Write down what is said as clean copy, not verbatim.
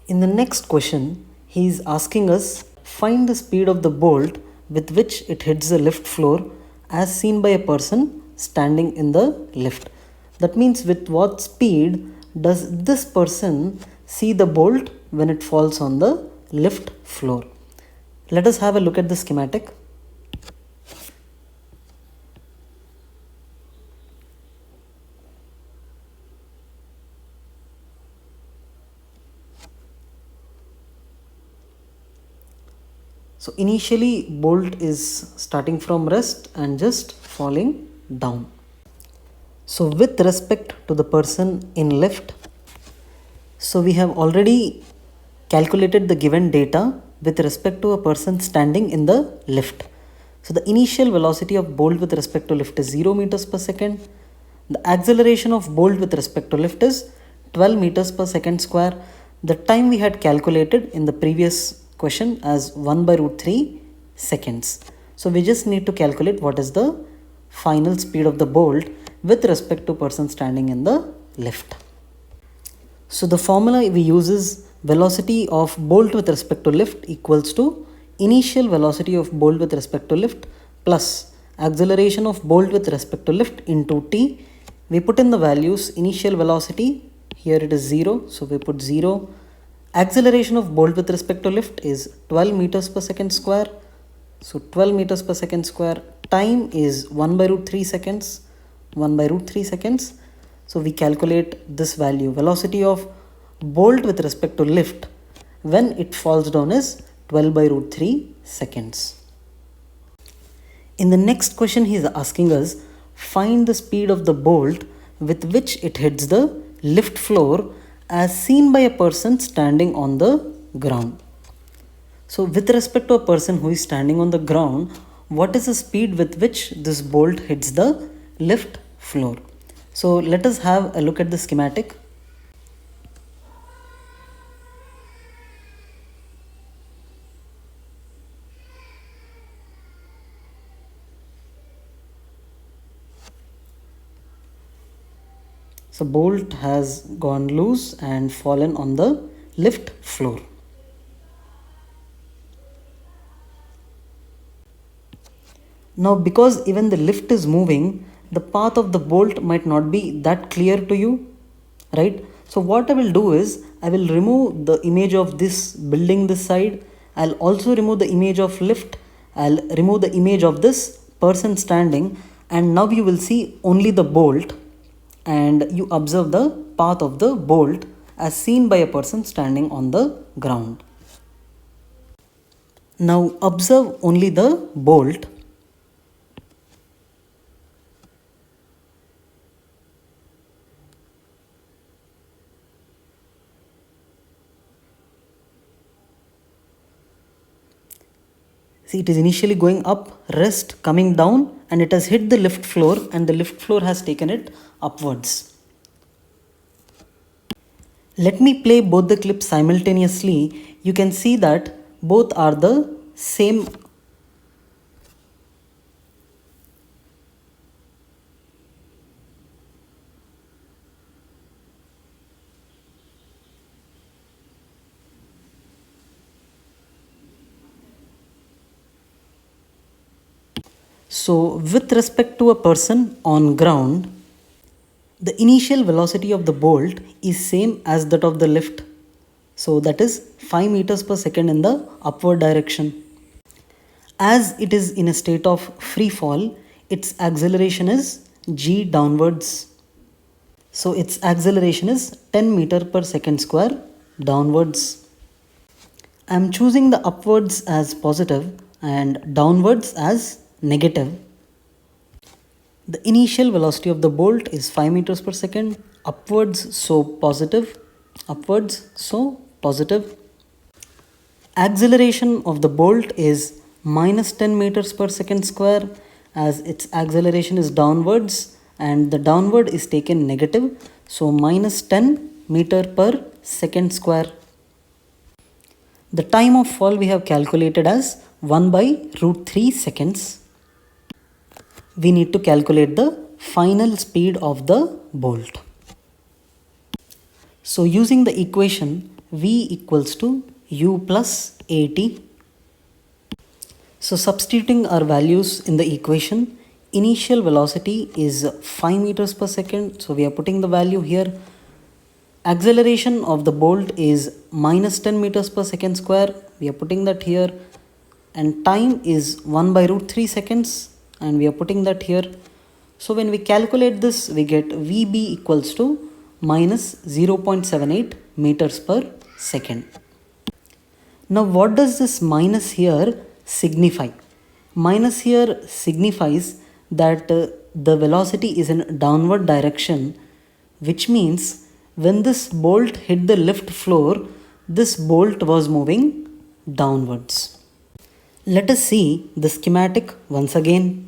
In the next question, he is asking us find the speed of the bolt with which it hits the lift floor as seen by a person standing in the lift. That means with what speed does this person see the bolt when it falls on the lift floor? Let us have a look at the schematic. So initially bolt is starting from rest and just falling down. So with respect to the person in lift, so we have already calculated the given data with respect to a person standing in the lift. So the initial velocity of bolt with respect to lift is 0 meters per second. The acceleration of bolt with respect to lift is 12 meters per second square. The time we had calculated in the previous question as 1 by root 3 seconds. So we just need to calculate what is the final speed of the bolt with respect to person standing in the lift. So the formula we use is velocity of bolt with respect to lift equals to initial velocity of bolt with respect to lift plus acceleration of bolt with respect to lift into t. We put in the values. Initial velocity, here it is 0, so we put 0. Acceleration of bolt with respect to lift is 12 meters per second square, so 12 meters per second square. Time is 1 by root 3 seconds, 1 by root 3 seconds. So we calculate this value. Velocity of bolt with respect to lift when it falls down is 12 by root 3 seconds. In the next question he is asking us find the speed of the bolt with which it hits the lift floor as seen by a person standing on the ground. So with respect to a person who is standing on the ground, what is the speed with which this bolt hits the lift floor? So let us have a look at the schematic. So bolt has gone loose and fallen on the lift floor. Now because even the lift is moving, the path of the bolt might not be that clear to you, right? So what I will do is I will remove the image of this building this side. I'll also remove the image of lift. I'll remove the image of this person standing, and now you will see only the bolt, and you observe the path of the bolt as seen by a person standing on the ground. Now observe only the bolt. See, it is initially going up, rest, coming down, and it has hit the lift floor, and the lift floor has taken it upwards. Let me play both the clips simultaneously. You can see that both are the same. So with respect to a person on ground, the initial velocity of the bolt is same as that of the lift. So that is 5 meters per second in the upward direction. As it is in a state of free fall, its acceleration is g downwards. So its acceleration is 10 meter per second square downwards. I am choosing the upwards as positive and downwards as negative. The initial velocity of the bolt is 5 meters per second, upwards so positive, upwards so positive. Acceleration of the bolt is minus 10 meters per second square, as its acceleration is downwards and the downward is taken negative, so minus 10 meter per second square. The time of fall we have calculated as 1 by root 3 seconds. We need to calculate the final speed of the bolt. So using the equation V equals to U plus AT. So substituting our values in the equation, initial velocity is 5 meters per second. So we are putting the value here. Acceleration of the bolt is minus 10 meters per second square. We are putting that here. And time is 1 by root 3 seconds. And we are putting that here. So when we calculate this, we get VB equals to minus 0.78 meters per second. Now what does this minus here signify? Minus here signifies that the velocity is in downward direction, which means when this bolt hit the lift floor, this bolt was moving downwards. Let us see the schematic once again.